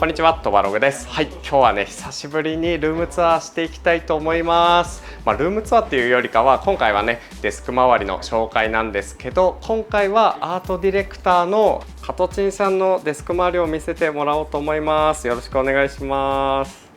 こんにちは、トバログです。はい、今日はね、久しぶりにルームツアーしていきたいと思います。ルームツアーっていうよりかは、今回はね、デスク周りの紹介なんですけど、今回はアートディレクターの加トチンさんのデスク周りを見せてもらおうと思います。よろしくお願いします。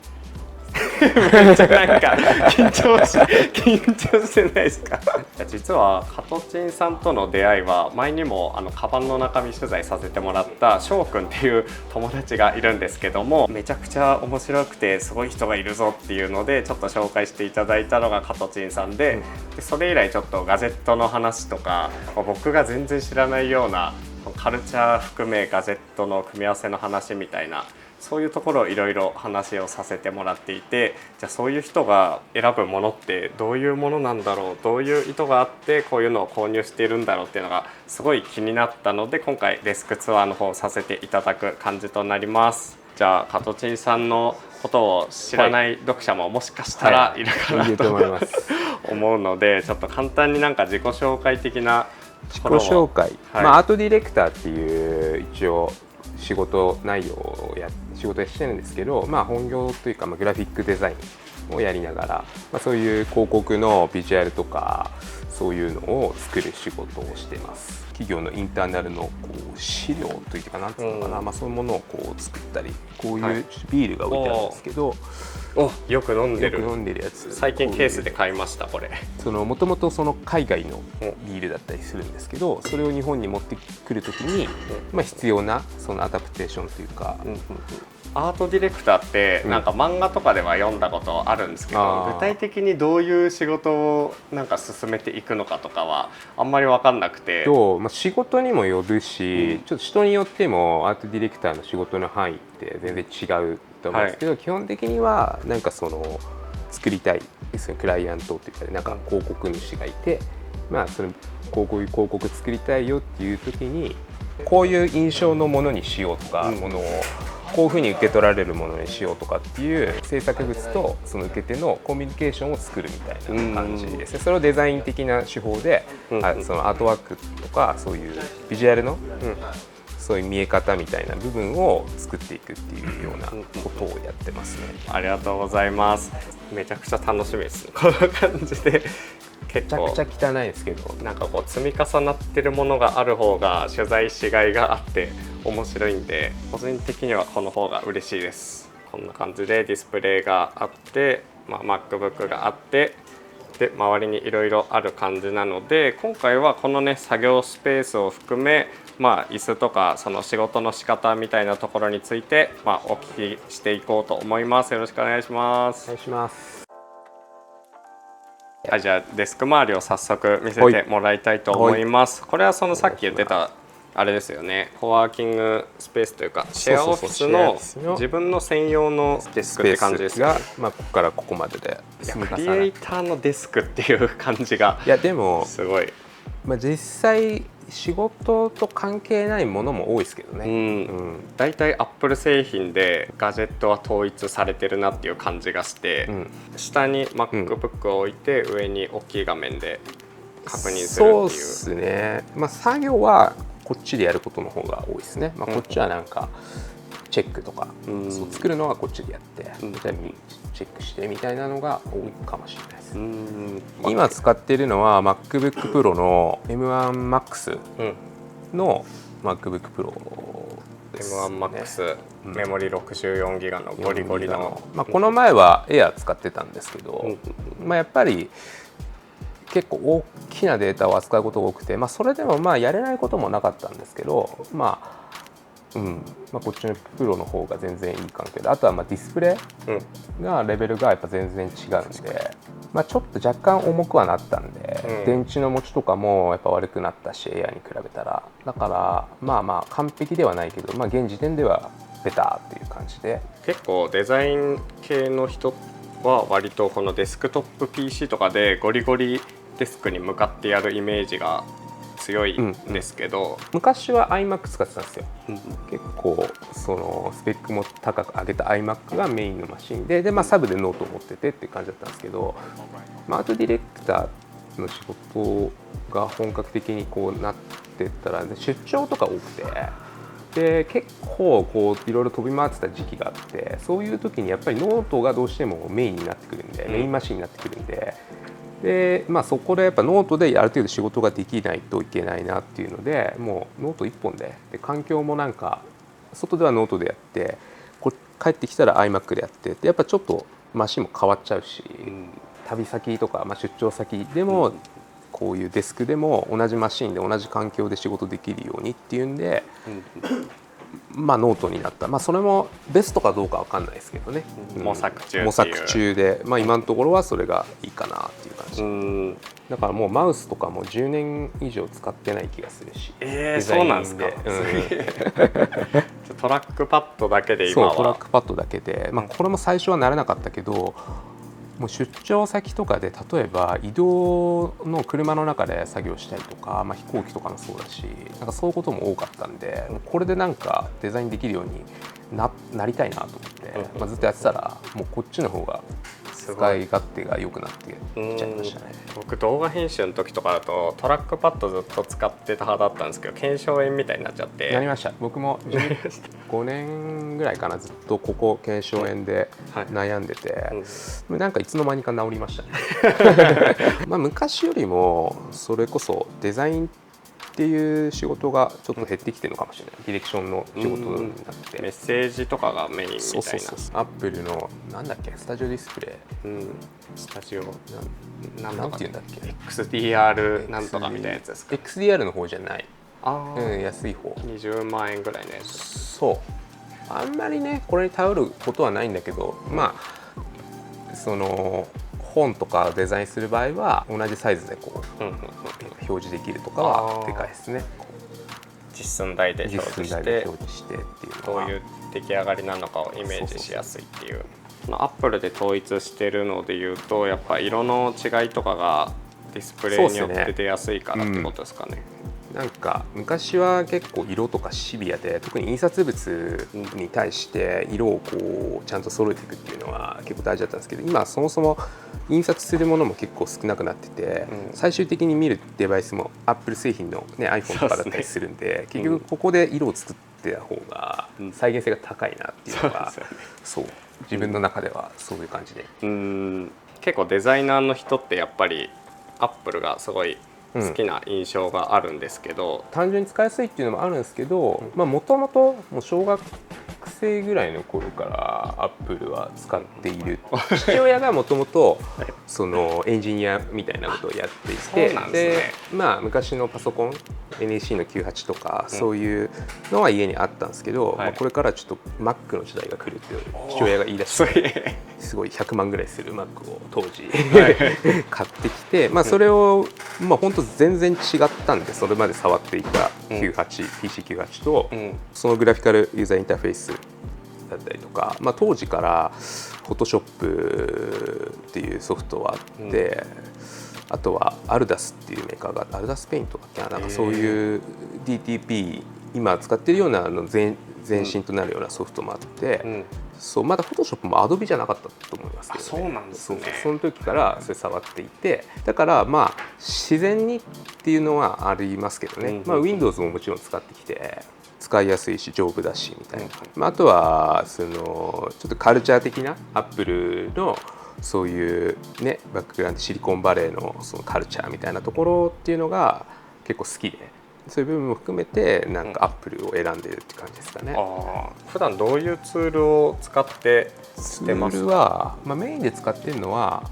めっちゃなんか緊張してないですか？実は加トチンさんとの出会いは前にもカバンの中身取材させてもらった翔くんっていう友達がいるんですけども、めちゃくちゃ面白くてすごい人がいるぞっていうのでちょっと紹介していただいたのが加トチンさんで、それ以来ちょっとガジェットの話とか僕が全然知らないようなカルチャー含めガジェットの組み合わせの話みたいな、そういうところをいろいろ話をさせてもらっていて、じゃあそういう人が選ぶものってどういうものなんだろう、どういう意図があってこういうのを購入しているんだろうっていうのがすごい気になったので、今回デスクツアーの方をさせていただく感じとなります。じゃあ加トチンさんのことを知らない読者ももしかしたらいるかなと思うので、ちょっと簡単になんか自己紹介的な自己紹介、アートディレクターっていう一応仕事内容を仕事してるんですけど、本業というか、グラフィックデザインをやりながら、そういう広告のビジュアルとかそういうのを作る仕事をしてます。企業のインターナルの資料というかなんていうのかな、そういうものを作ったり、こういうビールが置いてあるんですけど、よく飲んでるやつ、最近ケースで買いました。これもともと海外のビールだったりするんですけど、それを日本に持ってくるときに、必要なそのアダプテーションというか、アートディレクターってなんか漫画とかでは読んだことあるんですけど、具体的にどういう仕事をなんか進めていくのかとかはあんまり分かんなくて、仕事にもよるし、ちょっと人によってもアートディレクターの仕事の範囲って全然違うと思うんですけど、基本的にはなんか作りたいクライアントというか、なんか広告主がいて、そのこういう広告作りたいよっていう時に、こういう印象のものにしようとか、ものをこういうふうに受け取られるものにしようとかっていう制作物とその受け手のコミュニケーションを作るみたいな感じですね。それをデザイン的な手法で、そのアートワークとかそういうビジュアルの、そういう見え方みたいな部分を作っていくっていうようなことをやってますね。ありがとうございます。めちゃくちゃ楽しみです。この感じで結構めちゃくちゃ汚いですけど、なんか積み重なってるものがある方が取材しがいがあって面白いんで、個人的にはこの方が嬉しいです。こんな感じでディスプレイがあって、MacBook があって、で周りにいろいろある感じなので、今回はこのね作業スペースを含め、椅子とかその仕事の仕方みたいなところについて、お聞きしていこうと思います。よろしくお願いします。お願いします。じゃあデスク周りを早速見せてもらいたいと思います。これはそのさっき言ってたあれですよね、コワーキングスペースというかシェアオフィスの自分の専用のデスクって感じですが、ここからここまででクリエイターのデスクっていう感じがでもすごい、実際仕事と関係ないものも多いですけどね。だいたいアップル製品でガジェットは統一されてるなっていう感じがして、下に MacBook を置いて、上に大きい画面で確認するっていう。そうですね。作業はこっちでやることの方が多いですね。こっちはなんかチェックとか、作るのはこっちでやって、チェックしてみたいなのが多いかもしれないです。今使っているのは MacBook Pro の M1Max の MacBook Pro ですね。M1Max、メモリ 64GB のゴリゴリの、この前は Air 使ってたんですけど、やっぱり結構大きなデータを扱うことが多くて、それでもやれないこともなかったんですけど、こっちのプロの方が全然いい関係で、あとはディスプレイがレベルがやっぱ全然違うんで、ちょっと若干重くはなったんで、電池の持ちとかもやっぱ悪くなったし、エアに比べたら、だから完璧ではないけど、現時点ではベターっていう感じで。結構デザイン系の人は割とこのデスクトップ PC とかでゴリゴリデスクに向かってやるイメージが強いんですけど、昔は iMac 使ってたんですよ。結構そのスペックも高く上げた iMac がメインのマシンで、サブでノートを持っててっていう感じだったんですけど、アートディレクターの仕事が本格的になってったら、出張とか多くて、で結構こういろいろ飛び回ってた時期があって、そういう時にやっぱりノートがどうしてもメインになってくるんで、メインマシンになってくるんで、でそこでやっぱノートである程度仕事ができないといけないなっていうので、もうノート1本で、環境もなんか外ではノートでやって、帰ってきたら iMac でやってって、やっぱちょっとマシンも変わっちゃうし、旅先とか、出張先でもこういうデスクでも同じマシンで同じ環境で仕事できるようにっていうんで、ノートになった。それもベストかどうかわかんないですけどね、模索中っていう。模索中で、今のところはそれがいいかなっていう感じ。だからもうマウスとかも10年以上使ってない気がするし。そうなんですか。トラックパッドだけで今は。そう、トラックパッドだけで、これも最初は慣れなかったけど、もう出張先とかで例えば移動の車の中で作業したりとか、飛行機とかもそうだし、なんかそういうことも多かったんで、これでなんかデザインできるように なりたいなと思って、ずっとやってたらもうこっちの方が使い勝手が良くなってきちゃいましたね。僕動画編集の時とかだとトラックパッドずっと使ってた派だったんですけど、腱鞘炎みたいになっちゃって。なりました。僕も5年ぐらいかな、ずっとここ腱鞘炎で悩んでて、なんかいつの間にか治りましたね。昔よりもそれこそデザインっていう仕事がちょっと減ってきてるのかもしれない。ディレクションの仕事になって、メッセージとかがメインみたいな。アップルのなんだっけ、スタジオディスプレイ、スタジオなんていうんだっけ、 XDR なんとかみたいなやつですか。 XDR の方じゃない、安い方、20万円ぐらいのやつ。そう、あんまりねこれに頼ることはないんだけど、その本とかデザインする場合は同じサイズでこう、表示できるとかはでかいですね。実寸大で表示して、っていうどういう出来上がりなのかをイメージしやすいっていう。アップルで統一してるのでいうと、やっぱ色の違いとかがディスプレイによって出やすいからってことですかね。なんか昔は結構色とかシビアで、特に印刷物に対して色をこうちゃんと揃えていくっていうのは結構大事だったんですけど、今はそもそも印刷するものも結構少なくなってて、最終的に見るデバイスも Apple 製品の、iPhone とかだったりするんで、結局ここで色を作ってた方が再現性が高いなっていうのが、そう自分の中ではそういう感じで、結構デザイナーの人ってやっぱり Apple がすごい好きな印象があるんですけど、単純に使いやすいっていうのもあるんですけど、もともと小学生ぐらいの頃からアップルは使っている。父親がもともとそのエンジニアみたいなことをやっていて、で昔のパソコン NEC の98とかそういうのは家にあったんですけど、これからちょっと Mac の時代が来るって父親が言い出して、すごい100万ぐらいする Mac を当時買ってきて、それを本当全然違ったんで、それまで触っていた PC98 とそのグラフィカルユーザーインターフェースだったりとか、当時から Photoshop っていうソフトはあって、あとは Ardas っていうメーカーが、Ardas Paint だっけな、なんかそういう DTP 今使ってるような前身となるようなソフトもあって、そうまだ Photoshop も Adobe じゃなかったと思いますけど、そうなんですね。その時からそれ触っていて、だから自然にっていうのはありますけどね、Windows ももちろん使ってきて使いやすいし丈夫だしみたいな、あとはそのちょっとカルチャー的な Apple のそういうねバックグラウンド、シリコンバレーのそのカルチャーみたいなところっていうのが結構好きで、そういう部分も含めてなんかアップルを選んでるって感じですかね。普段どういうツールを使ってしてますか？ツールは、メインで使ってるのは、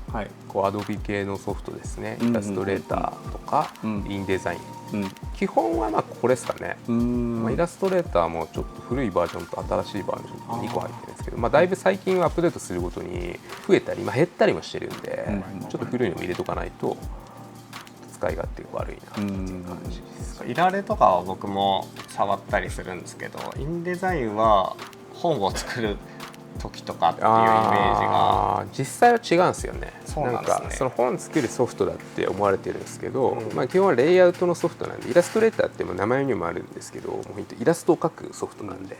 こう Adobe 系のソフトですね。イラストレーターとか、インデザイン、基本はこれですかね。イラストレーターもちょっと古いバージョンと新しいバージョンと2個入ってるんですけど、だいぶ最近はアップデートするごとに増えたり、減ったりもしてるんで、ちょっと古いのも入れとかないと使い勝手が悪いなっていう感じです。いられとかは僕も触ったりするんですけど、インデザインは本を作る時とかっていうイメージが、実際は違うんですよね。なんかその本作るソフトだって思われてるんですけど、基本はレイアウトのソフトなんで、イラストレーターって名前にもあるんですけど、もうイラストを描くソフトなんで、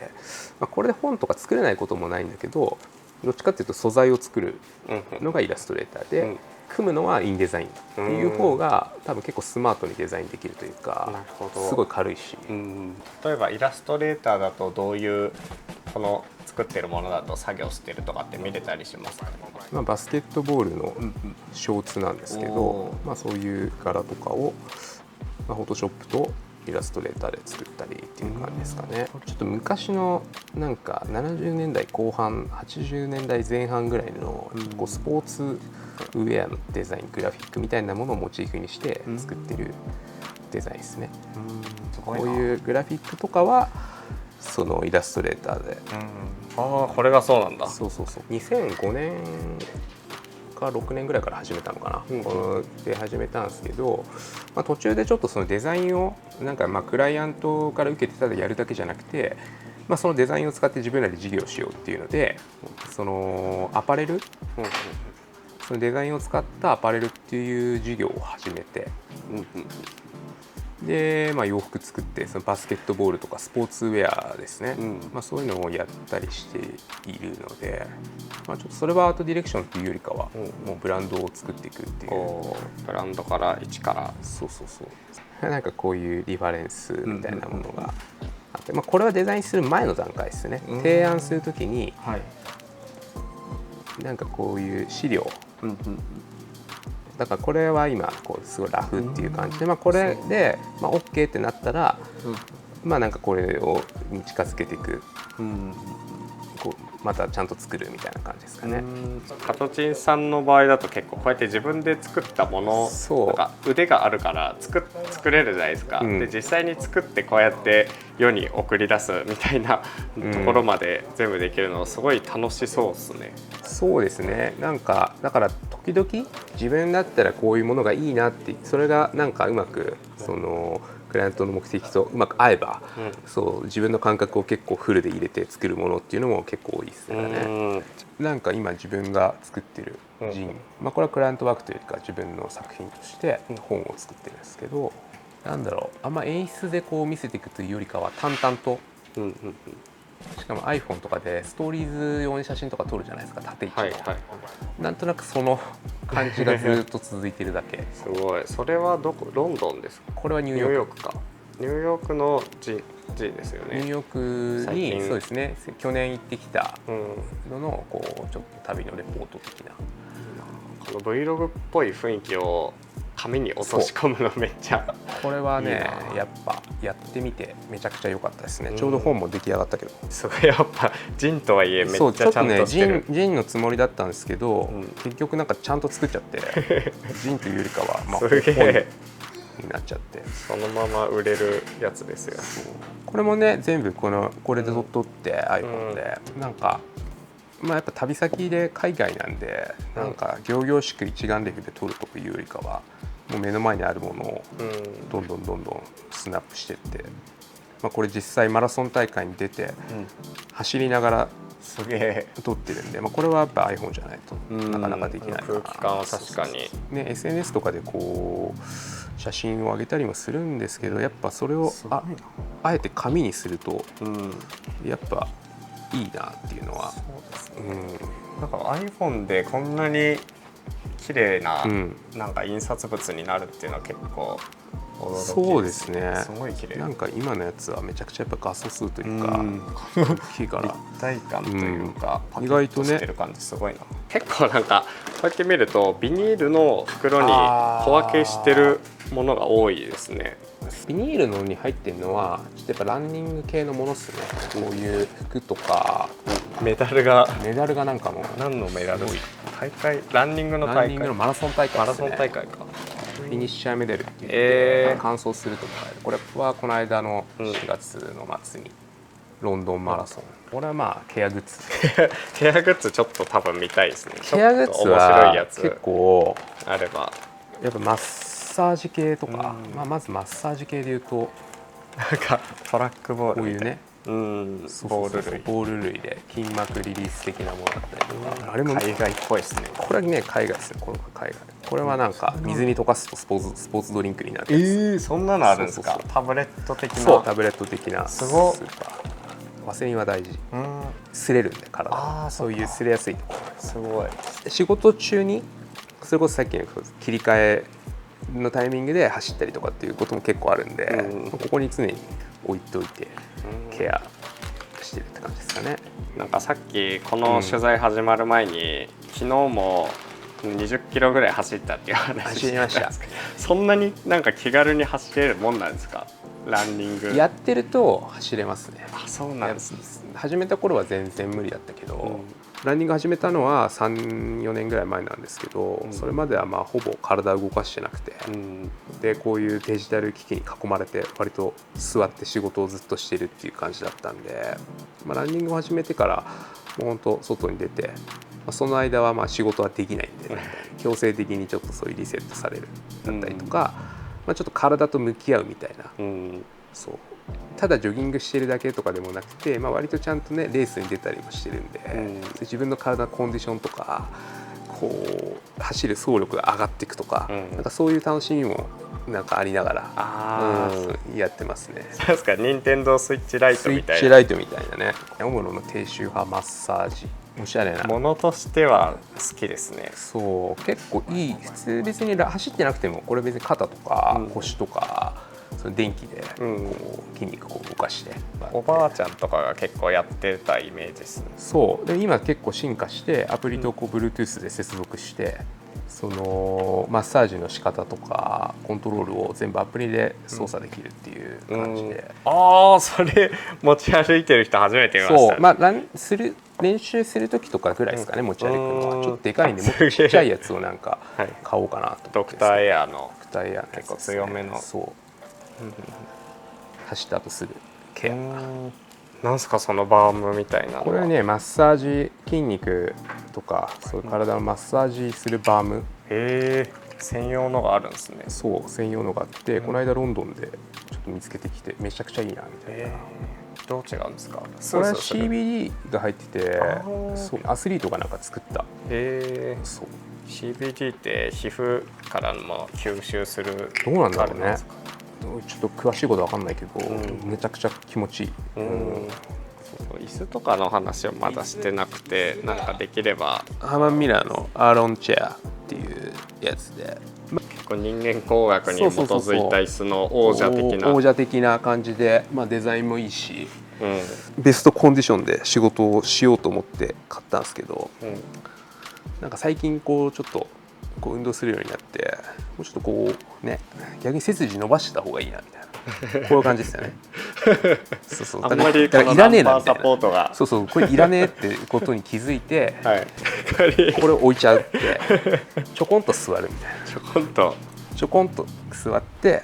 これで本とか作れないこともないんだけど、どっちかっていうと素材を作るのがイラストレーターで、組むのはインデザインっていう方が多分結構スマートにデザインできるというか、なるほど。すごい軽いし、例えばイラストレーターだとどういうこの作ってるものだと作業してるとかって見れたりしますか？まあ、バスケットボールのショーツなんですけど、まあ、そういう柄とかを、まあ、フォトショップとイラストレーターで作ったりっていう感じですかね。ちょっと昔のなんか70年代後半80年代前半ぐらいのこうスポーツウェアのデザイングラフィックみたいなものをモチーフにして作ってるデザインですね。こういうグラフィックとかはそのイラストレーターで、ああこれがそうなんだ。そう2005年か6年ぐらいから始めたのかな、で始めたんですけど、まあ、途中でちょっとそのデザインをなんかまあクライアントから受けてただやるだけじゃなくて、まあ、そのデザインを使って自分らで事業をしようっていうので、そのアパレル、そのデザインを使ったアパレルっていう事業を始めて、で、まあ、洋服作ってそのバスケットボールとかスポーツウェアですね、まあ、そういうのをやったりしているので、まあ、ちょっとそれはアートディレクションっていうよりかはもうブランドを作っていくっていう、ブランドから一からそうなんかこういうリファレンスみたいなものがあって、まあ、これはデザインする前の段階ですね。提案するときに、なんかこういう資料、だからこれは今こうすごいラフっていう感じで、まあ、これでまあ OK ってなったら、まあなんかこれをに近づけていく、こうまたちゃんと作るみたいな感じですかね。カトチンさんの場合だと結構こうやって自分で作ったもの、なんか腕があるから作れるじゃないですか、で実際に作ってこうやって世に送り出すみたいなところまで全部できるのすごい楽しそうですね。そうですね。なんかだから時々自分だったらこういうものがいいなって、それがなんかうまくそのクライアントの目的とうまく合えば、そう自分の感覚を結構フルで入れて作るものっていうのも結構多いですよね。なんか今自分が作ってるジン、まあ、これはクライアントワークというか自分の作品として本を作ってるんですけど、なんだろう、あんま演出でこう見せていくというよりかは淡々と、しかも iPhone とかでストーリーズ用に写真とか撮るじゃないですか、縦位置の、なんとなくその感じがずっと続いてるだけ。すごい。それはどこ？ロンドンですか？これはニューヨークか。ニューヨークのジンですよね。ニューヨークにそうですね、去年行ってきたののこうちょっと旅のレポート的な、この Vlog っぽい雰囲気を紙に落とし込むのめっちゃこれはねやっぱやってみてめちゃくちゃ良かったですね。ちょうど本も出来上がったけど、すごいやっぱジンとはいえめっちゃちゃんとしてる。そうちょっとねジンのつもりだったんですけど、結局なんかちゃんと作っちゃってジンというよりかはまあすげえになっちゃって、そのまま売れるやつですよ。これもね全部これで撮って iPhone で、なんかまあやっぱ旅先で海外なんで、なんか仰々しく一眼レフで撮るというよりかはもう目の前にあるものをどんどんスナップしていって、まあ、これ実際マラソン大会に出て走りながらすげえ撮ってるんで、まあ、これはやっぱ iPhone じゃないとなかなかできない空気感は確かにね。 SNS とかでこう写真を上げたりもするんですけど、やっぱそれをあえて紙にするとやっぱいいなっていうのは、なんか iPhone でこんなに綺麗ななんか印刷物になるっていうのは結構驚きです。そうですね。すごい綺麗。なんか今のやつはめちゃくちゃやっぱ画素数というか大きいから立体感というか、意外とねしてる感じすごいな。結構なんかこうやって見るとビニールの袋に小分けしてるものが多いですね。ビニールのに入ってるのはちょっとやっぱランニング系のものっすね。こういう服とかメダルがなんかも何のメダル？大会ランニングの大会？ランニングのマラソン大会ですね。マラソン大会か。フィニッシャーメダルって言って完走するとか、これはこの間の4月の末にロンドンマラソン、これはまあケアグッズケアグッズちょっと多分見たいですね。ケアグッズは結構あればやっぱマッサージ系とか、まずマッサージ系でいうとなんかトラックボールこういうね、ボール類で筋膜リリース的なものだったりとか、あれも海外っぽいですね。これはね海外ですね。これはなんか水に溶かすとスポーツドリンクになるやつ。そんなのあるんですか？タブレット的な。そうタブレット的な。すごい。ワセリンは大事。擦れるんで体。そういう擦れやすいところ。すごい。仕事中にそれこそさっきの切り替えのタイミングで走ったりとかっていうことも結構あるんで、ここに常に置いといてケアしてるって感じですかね。なんかさっきこの取材始まる前に、昨日も20キロぐらい走ったっていう話してたんですけど、そんなになんか気軽に走れるもんなんですか？ランニングやってると走れますね。あ、そうなんですね。始めた頃は全然無理だったけど、ランニング始めたのは 3,4 年ぐらい前なんですけど、それまではまあほぼ体を動かしてなくて、でこういうデジタル機器に囲まれて割と座って仕事をずっとしてるっていう感じだったんで、ランニングを始めてからもう本当外に出て、その間はまあ仕事はできないんで、強制的にちょっとそういうリセットされるだったりとか、ちょっと体と向き合うみたいな、そうただジョギングしてるだけとかでもなくて、割とちゃんとねレースに出たりもしてるんで、自分の体のコンディションとかこう走る走力が上がっていくとか、なんかそういう楽しみもなんかありながら、やってますね。そうですか、任天堂スイッチライトみたいな。スイッチライトみたいなね。オムロの低周波マッサージ、おしゃれなものとしては好きですね。そう結構いい。普通別に走ってなくてもこれ別に肩とか腰とか、その電気でこう筋肉を動かして、おばあちゃんとかが結構やってたイメージですね。そうで今結構進化してアプリとこう Bluetooth で接続して、そのマッサージの仕方とかコントロールを全部アプリで操作できるっていう感じで、ああ、それ持ち歩いてる人初めて見ましたね。そう練習する時とかぐらいですかね、持ち歩くのは。ちょっとでかいんでもっとちっちゃいやつをなんか買おうかなと思って、ドクターエアの結構強めの、そう走った後すぐケア。なんすかそのバームみたいなのは。これはねマッサージ、筋肉とかそういう体のマッサージするバーム、専用のがあるんですね。そう専用のがあって、この間ロンドンでちょっと見つけてきてめちゃくちゃいいなみたいな。どう違うんですか？これは CBD が入ってて、そうアスリートがなんか作った。そう CBD って皮膚からも吸収する。どうなんだろうね。ちょっと詳しいことは分かんないけど、めちゃくちゃ気持ちいい。椅子とかの話をまだしてなくて、なんかできればハーマンミラーのアーロンチェアっていうやつで、結構人間工学に基づいた椅子の王者的な感じで、デザインもいいし、ベストコンディションで仕事をしようと思って買ったんですけど、なんか最近こうちょっとこう運動するようになって、もうちょっとこうね逆に背筋伸ばしてた方がいいなみたいな。こういう感じですよね。そうそう。あんまりだからいらねえなみたいな。サポートが。そうそう、これいらねえってことに気づいて、これ置いちゃうって、ちょこんと座るみたいな。ちょこんと座って、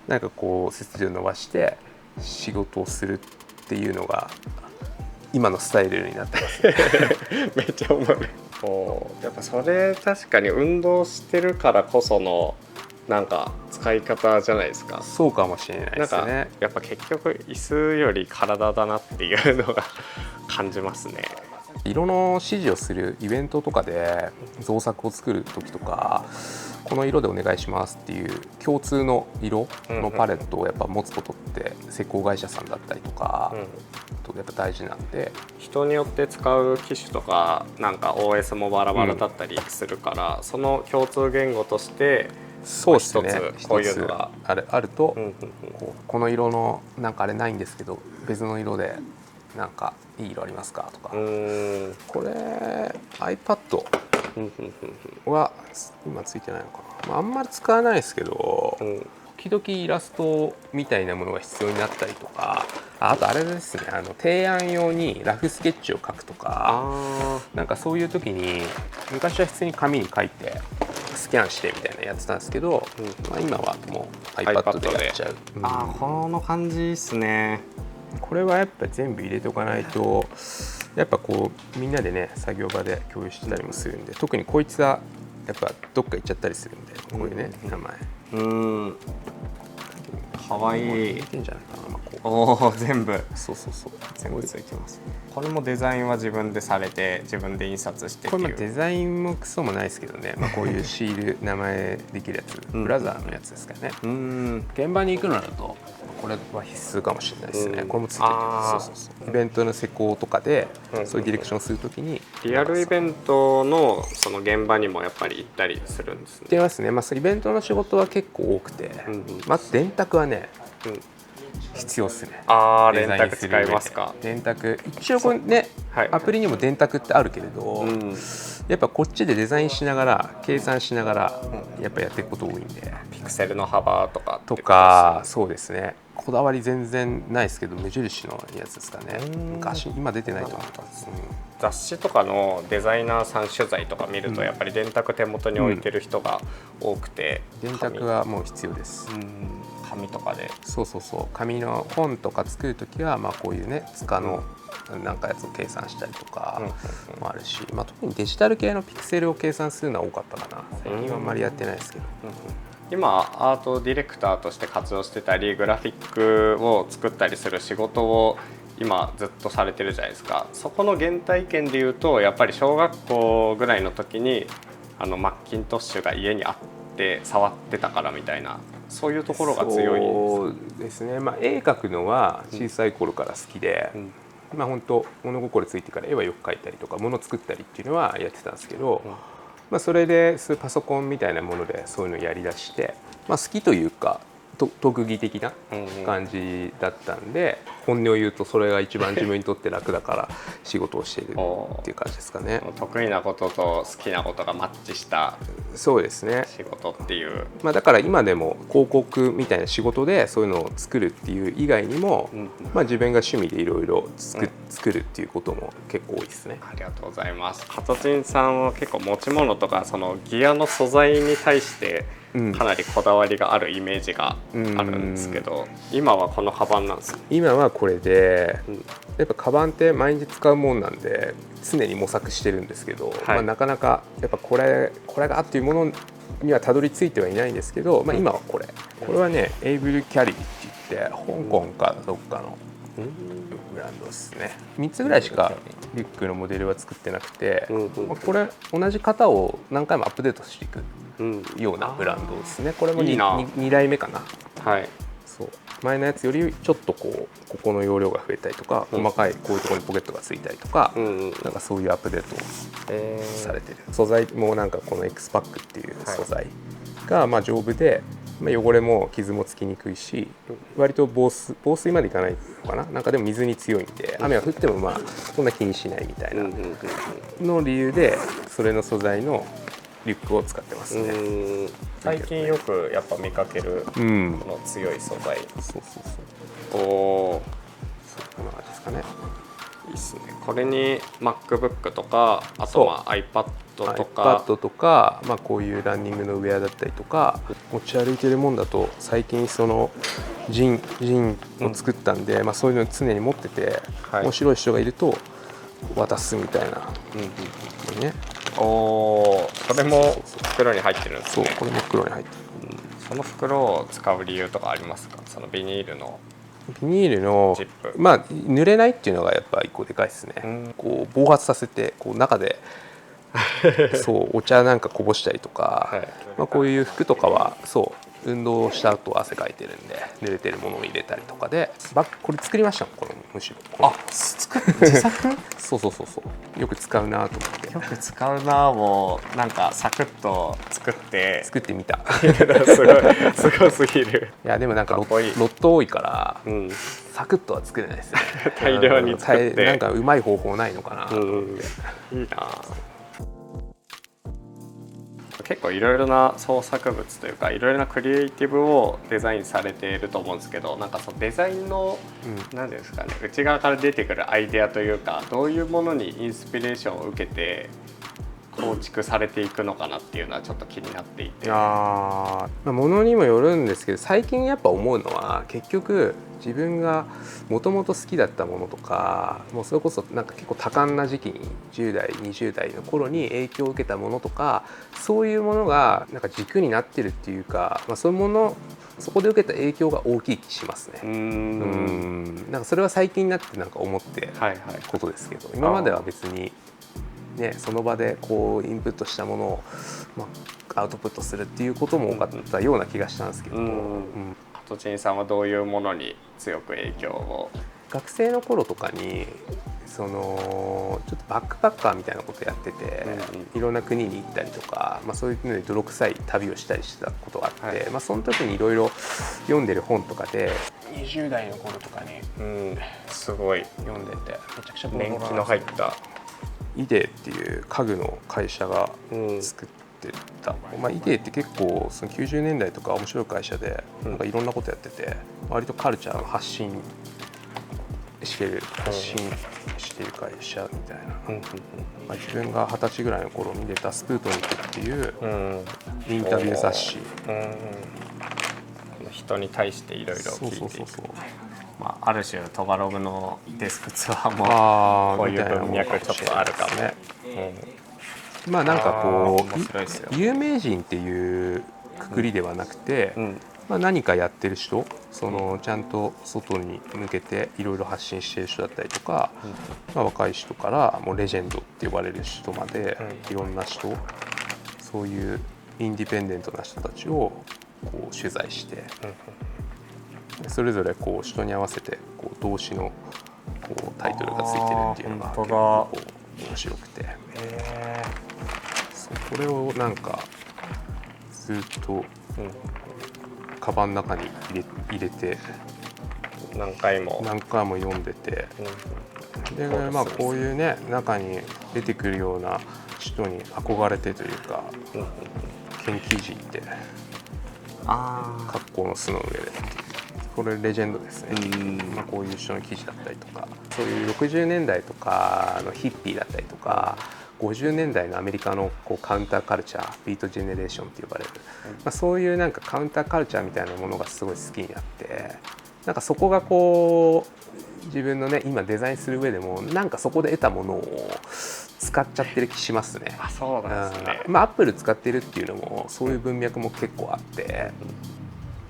なんかこう背筋を伸ばして仕事をするっていうのが今のスタイルになってますね。めっちゃおもろい。やっぱそれ確かに運動してるからこそのなんか使い方じゃないですか。そうかもしれないですね。なんかやっぱ結局椅子より体だなっていうのが感じますね。色の指示をするイベントとかで造作を作る時とか、この色でお願いしますっていう共通の色のパレットをやっぱ持つことって施工会社さんだったりとかとやっぱ大事なんで、人によって使う機種とかなんか OS もバラバラだったりするから、その共通言語としてそうですね、こういうのがあると、この色のなんかあれないんですけど別の色でなんかいい色ありますかとか。これ iPad は今ついてないのかな、あんまり使わないですけど、時々イラストみたいなものが必要になったりとか、あとあれですね、提案用にラフスケッチを書くとか、なんかそういう時に昔は普通に紙に書いてスキャンしてみたいなやってたんですけど、今はもう iPad でやっちゃう。この感じですね。これはやっぱ全部入れておかないと、やっぱこうみんなでね作業場で共有してたりもするんで、特にこいつはやっぱどっか行っちゃったりするんで、こういうね名前かわいい。いけんじゃないかな、こおお、全部そうそうそう、全部ついてます。これもデザインは自分でされて自分で印刷してっていう。これもデザインもクソもないですけどね、まあ、こういうシール名前できるやつブラザーのやつですかね。現場に行くのだとこれは必須かもしれないですね。これもついてる。そうそうそう、イベントの施工とかでそういうディレクションするときにリアルイベントのその現場にもやっぱり行ったりするんですね。行ってますね。まあ、イベントの仕事は結構多くて、まず電卓はね、必要ですね。電卓使いますか？電卓一応これね、アプリにも電卓ってあるけれど、やっぱこっちでデザインしながら計算しながらやっぱやっていくこと多いんで、ピクセルの幅とかそうですね。こだわり全然ないですけど、無印のやつですかね。昔、今出てないと思ったんです。雑誌とかのデザイナーさん取材とか見ると、やっぱり電卓手元に置いてる人が多くて、電卓はもう必要です。紙とかで、そうそうそう、紙の本とか作るときはまあこういうね塚のなんかやつを計算したりとかもあるし、まあ、特にデジタル系のピクセルを計算するのは多かったかな。最近はあんまりやってないですけど。今アートディレクターとして活動してたり、グラフィックを作ったりする仕事を今ずっとされてるじゃないですか。そこの原体験でいうと、やっぱり小学校ぐらいの時にマッキントッシュが家にあって触ってたからみたいな、そういうところが強いです。そうですね、まあ、絵描くのは小さい頃から好きで、まあ本当物心ついてから絵はよく描いたりとか物作ったりっていうのはやってたんですけど、まあ、それでそういうパソコンみたいなものでそういうのをやりだして、まあ、好きというか特技的な感じだったんで、本音を言うとそれが一番自分にとって楽だから仕事をしているっていう感じですかね。得意なことと好きなことがマッチしたそうですね、仕事っていう、まあ、だから今でも広告みたいな仕事でそういうのを作るっていう以外にも、まあ、自分が趣味でいろいろ作るっていうことも結構多いですね。ありがとうございます。カトチンさんは結構持ち物とかそのギアの素材に対してかなりこだわりがあるイメージがあるんですけど、今はこのカバンなんですか？今はこれで、やっぱカバンって毎日使うもんなんで常に模索してるんですけど、まあ、なかなかやっぱこれがっていうものにはたどり着いてはいないんですけど、まあ、今はこれはねエイブルキャリーって言って香港かどっかのブランドですね。3つぐらいしかリュックのモデルは作ってなくて、これ同じ型を何回もアップデートしていくようなブランドですね。これも 2代目かな。はい、そう前のやつよりちょっとここの容量が増えたりとか、細かいこういうところにポケットがついたりとか、なんかそういうアップデートをされてる。素材もなんかこの X パックっていう素材がまあ丈夫で、まあ、汚れも傷もつきにくいし、割と防水までいかないのかな。なんかでも水に強いんで雨が降ってもまあそんな気にしないみたいなの理由でそれの素材のリュックを使ってますね。最近よくやっぱ見かけるこの強い素材。そうそうそう。おお。こんな感じですかね。いいっすね。これに MacBook とか、あとは iPad とか、iPad とか、まあこういうランニングのウェアだったりとか、持ち歩いてるもんだと最近そのジンを作ったんで、まあそういうのを常に持ってて、面白い人がいると渡すみたいなね。おお、それも袋に入ってるんですね。そう、これも袋に入ってる。その袋を使う理由とかありますか？そのビニールのジップ、まあ濡れないっていうのがやっぱ一個でかいですね。こう暴発させてこう中でそうお茶なんかこぼしたりとか、まあこういう服とかはそう運動した後汗かいてるんで濡れてるものを入れたりとかで、これ作りましたもん。これむしろ自作そうよく使うなと思って。よく使うなもうなんかサクッと作ってみたすごすぎる。いやでもなんかロット多いから、サクッとは作れないですね。大量に作ってなんかうまい方法ないのかな。いいな。結構いろいろな創作物というかいろいろなクリエイティブをデザインされていると思うんですけど、なんかそのデザインの何ですかね、内側から出てくるアイデアというか、どういうものにインスピレーションを受けて構築されていくのかなっていうのはちょっと気になっていて。まあ、ものにもよるんですけど、最近やっぱ思うのは結局自分がもともと好きだったものとか、もうそれこそなんか結構多感な時期に10代20代の頃に影響を受けたものとか、そういうものがなんか軸になってるっていうか、まあ、そういうものそこで受けた影響が大きい気しますね。なんかそれは最近になってなんか思ってことですけど、今までは別にね、その場でこうインプットしたものを、アウトプットするっていうことも多かったような気がしたんですけど、ハトチンさんはどういうものに強く影響を？学生の頃とかにちょっとバックパッカーみたいなことやってて、いろんな国に行ったりとか、そういうのに泥臭い旅をしたりしてたことがあって、その時にいろいろ読んでる本とかで20代の頃とかに、すごい読んでて、めちゃくちゃ年季の入ったイデーっていう家具の会社が作ってた、イデーって結構その90年代とか面白い会社でなんかいろんなことやってて、割とカルチャーの発信してる会社みたいな、自分が20歳ぐらいの頃に出たスプートニクっていうインタビュー雑誌、人に対していろいろ聞いていく、ある種トガログのデスクツアーもこういう文脈ちょっとあるかもね。なんかこう有名人っていうくくりではなくて、何かやってる人、ちゃんと外に向けていろいろ発信してる人だったりとか、若い人からもうレジェンドって呼ばれる人まで、いろんな人、そういうインディペンデントな人たちをこう取材して、それぞれこう人に合わせてこう動詞のこうタイトルがついてるっていうのが結構面白くて、これをなんかずっとカバンの中に入れて何回も読んでて、でこういうね中に出てくるような人に憧れてというか、ケン・キージーって格好の巣の上でっていう、これレジェンドですね。こういう人の記事だったりとか、そういう60年代とかのヒッピーだったりとか、50年代のアメリカのこうカウンターカルチャー、ビートジェネレーションって呼ばれる、そういうなんかカウンターカルチャーみたいなものがすごい好きになって、なんかそこがこう自分のね今デザインする上でもなんかそこで得たものを使っちゃってる気しますね。そうなんですね。アップル使ってるっていうのもそういう文脈も結構あって、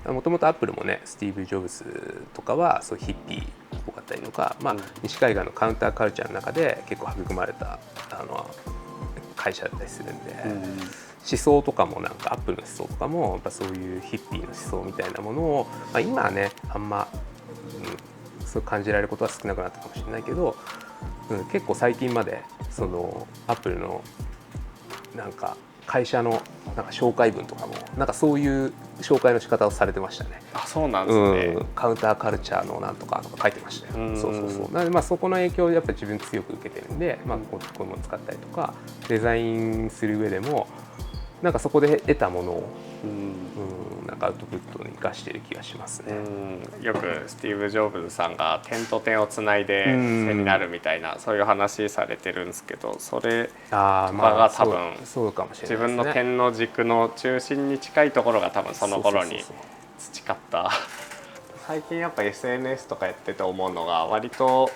もともとアップルもねスティーブ・ジョブズとかはそういうヒッピーっぽかったりとか、西海岸のカウンターカルチャーの中で結構育まれた会社だったりするんで、思想とかもなんかアップルの思想とかもやっぱそういうヒッピーの思想みたいなものを、今はねあんま、そう感じられることは少なくなったかもしれないけど、結構最近までそのアップルのなんか会社のなんか紹介文とかもなんかそういう紹介の仕方をされてましたね。そうなんですね。カウンターカルチャーのなんとかとか書いてましたよ。なのでそこの影響をやっぱり自分強く受けてるんで、こういうものを使ったりとかデザインする上でもなんかそこで得たものをなんかアウトプットに生かしている気がしますね。よくスティーブ・ジョブズさんが点と点をつないで線になるみたいな、そういう話されてるんですけど、それが多分そうかもしれないですね。自分の点の軸の中心に近いところが多分その頃に培った最近やっぱ SNS とかやってて思うのが、割と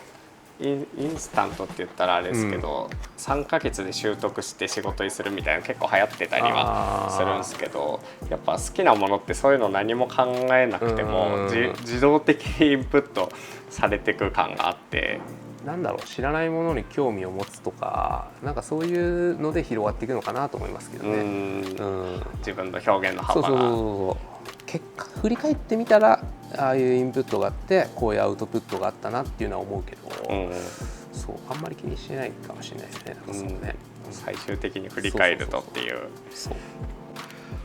インスタントって言ったらあれですけど、3ヶ月で習得して仕事にするみたいな結構流行ってたりはするんですけど、やっぱ好きなものってそういうの何も考えなくても自動的にインプットされていく感があって、なんだろう、知らないものに興味を持つとか、なんかそういうので広がっていくのかなと思いますけどね。自分の表現の幅が結果振り返ってみたらああいうインプットがあってこういうアウトプットがあったなっていうのは思うけど、そうあんまり気にしてないかもしれないですね。なんかそうね、最終的に振り返るとっていう。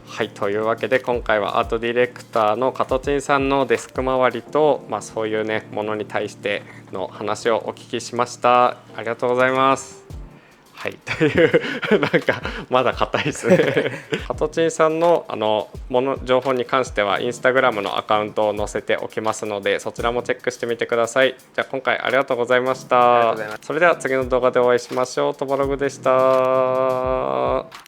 はい、というわけで今回はアートディレクターのカトチンさんのデスク周りと、そういうねものに対しての話をお聞きしました。ありがとうございます。はい、というなんかまだ硬いですね。カトチンさんの情報に関してはインスタグラムのアカウントを載せておきますので、そちらもチェックしてみてください。じゃあ今回ありがとうございました。それでは次の動画でお会いしましょう。トボログでした。